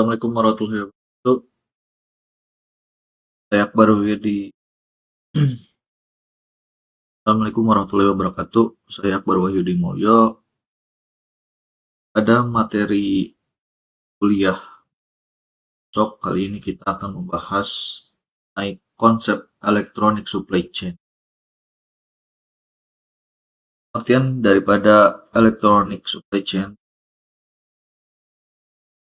Assalamualaikum warahmatullahi wabarakatuh. Saya Akbar Wahyudi. Assalamualaikum warahmatullahi wabarakatuh. Saya Akbar Wahyudi Mulyo. Pada materi kuliah kali ini kita akan membahas mengenai konsep electronic supply chain. Artian daripada electronic supply chain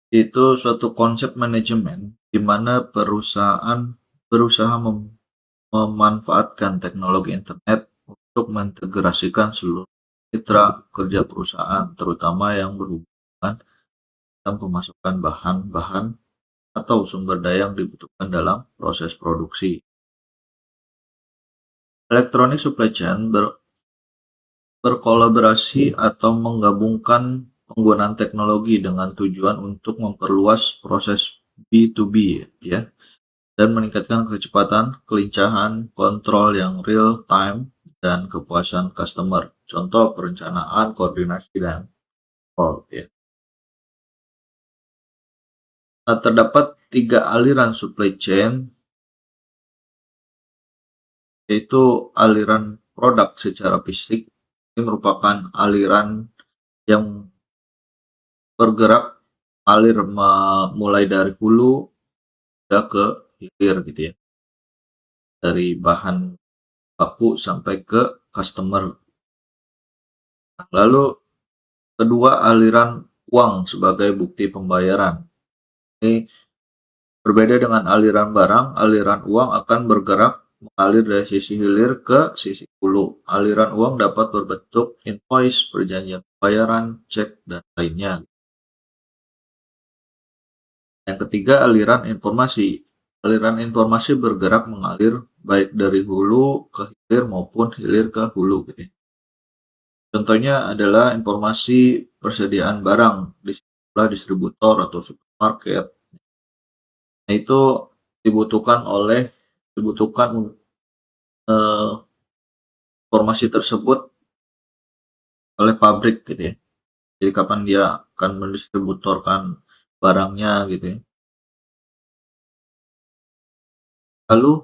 itu suatu konsep manajemen di mana perusahaan berusaha memanfaatkan teknologi internet untuk mengintegrasikan seluruh mitra kerja perusahaan, terutama yang berhubungan dengan pemasukan bahan-bahan atau sumber daya yang dibutuhkan dalam proses produksi. Electronic supply chain berkolaborasi atau menggabungkan penggunaan teknologi dengan tujuan untuk memperluas proses B2B ya, dan meningkatkan kecepatan, kelincahan, kontrol yang real time, dan kepuasan customer. Contoh perencanaan, koordinasi, dan ya. Nah, terdapat 3 aliran supply chain, yaitu aliran produk secara fisik. Ini merupakan aliran yang bergerak mulai dari hulu hingga ke hilir gitu ya, dari bahan baku sampai ke customer. Lalu kedua, aliran uang sebagai bukti pembayaran. Ini berbeda dengan aliran barang. Aliran uang akan bergerak mengalir dari sisi hilir ke sisi hulu. Aliran uang dapat berbentuk invoice, perjanjian pembayaran, cek, dan lainnya. Yang ketiga, aliran informasi. Aliran informasi bergerak mengalir baik dari hulu ke hilir maupun hilir ke hulu. Contohnya adalah informasi persediaan barang di sejumlah distributor atau supermarket. Nah, itu dibutuhkan informasi tersebut oleh pabrik gitu ya. Jadi kapan dia akan mendistributorkan barangnya gitu ya. Lalu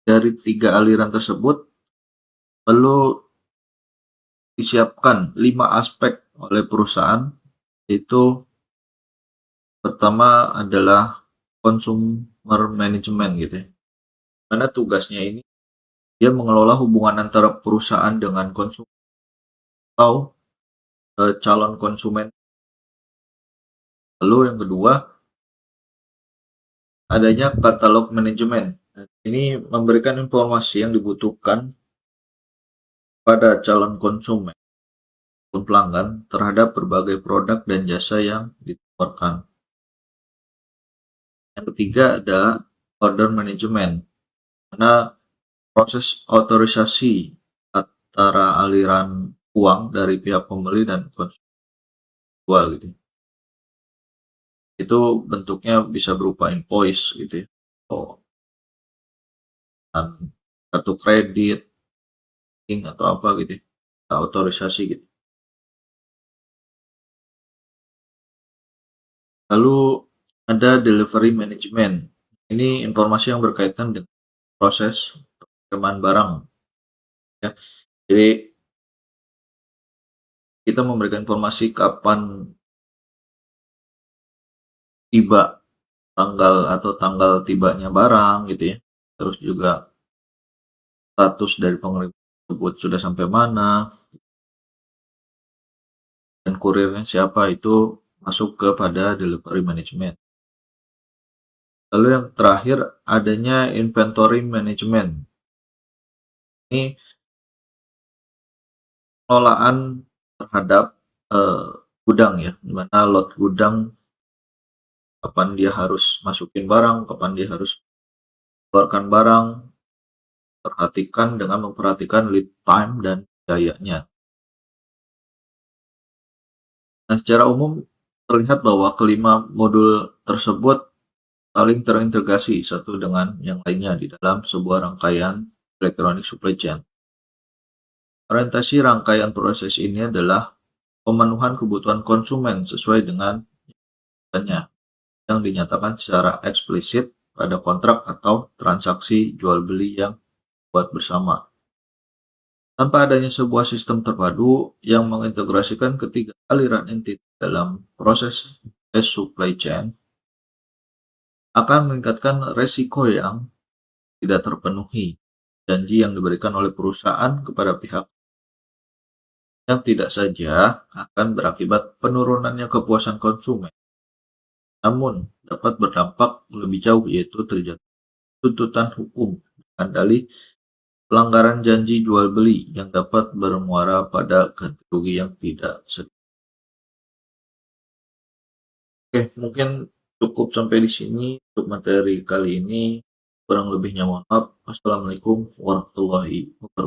dari 3 aliran tersebut perlu disiapkan 5 aspek oleh perusahaan, yaitu pertama adalah consumer management gitu ya. Karena tugasnya ini dia mengelola hubungan antara perusahaan dengan konsumen atau calon konsumen. Lalu yang kedua, adanya katalog manajemen. Ini memberikan informasi yang dibutuhkan pada calon konsumen maupun pelanggan terhadap berbagai produk dan jasa yang ditawarkan. Yang ketiga ada order management, karena proses otorisasi antara aliran uang dari pihak pembeli dan konsumen jual gitu. Itu bentuknya bisa berupa invoice gitu ya, dan kartu kredit, atau apa gitu ya, otorisasi gitu. Lalu ada delivery management. Ini informasi yang berkaitan dengan proses pengiriman barang ya. Jadi kita memberikan informasi kapan tiba, tanggal tibanya barang gitu ya. Terus juga status dari pengirim tersebut sudah sampai mana, dan kurirnya siapa, itu masuk kepada delivery management. Lalu yang terakhir adanya inventory management. Ini pengelolaan terhadap gudang ya, dimana lot gudang, kapan dia harus masukin barang, kapan dia harus keluarkan barang, perhatikan dengan memperhatikan lead time dan biayanya. Nah, secara umum terlihat bahwa kelima modul tersebut saling terintegrasi satu dengan yang lainnya di dalam sebuah rangkaian electronic supply chain. Orientasi rangkaian proses ini adalah pemenuhan kebutuhan konsumen sesuai dengan kebutuhannya. yang dinyatakan secara eksplisit pada kontrak atau transaksi jual beli yang buat bersama. Tanpa adanya sebuah sistem terpadu yang mengintegrasikan ketiga aliran inti dalam proses supply chain, akan meningkatkan resiko yang tidak terpenuhi janji yang diberikan oleh perusahaan kepada pihak yang tidak saja akan berakibat penurunannya kepuasan konsumen, namun dapat berdampak lebih jauh, yaitu terjadi tuntutan hukum dengan dalih pelanggaran janji jual beli yang dapat bermuara pada ganti rugi yang tidak sedikit. Oke, mungkin cukup sampai di sini untuk materi kali ini. Kurang lebihnya mohon maaf. Wassalamualaikum warahmatullahi wabarakatuh.